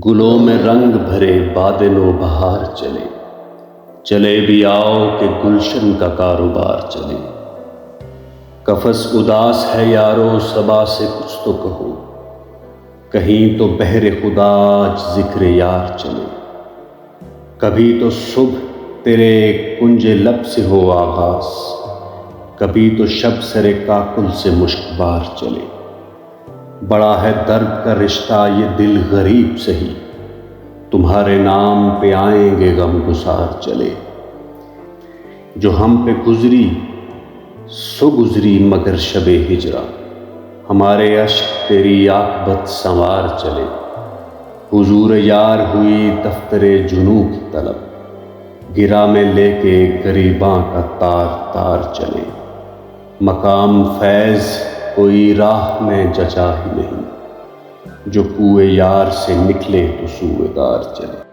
گلوں میں رنگ بھرے باد نو بہار چلے، چلے بھی آؤ کہ گلشن کا کاروبار چلے۔ قفس اداس ہے یارو صبا سے کچھ تو کہو، کہیں تو بہر خدا آج ذکر یار چلے۔ کبھی تو صبح تیرے کنج لب سے ہو آغاز، کبھی تو شب سر کاکل سے مشک بار چلے۔ بڑا ہے درد کا رشتہ یہ دل غریب سہی، تمہارے نام پہ آئیں گے غم گسار چلے۔ جو ہم پہ گزری سو گزری مگر شب ہجرا، ہمارے اشک تیری عاقبت سنوار چلے۔ حضور یار ہوئی دفتر جنوں کی طلب، گرا میں لے کے گریباں کا تار تار چلے۔ مقام فیض کوئی راہ میں جچا ہی نہیں، جو کوئے یار سے نکلے تو سوئے دار چلے۔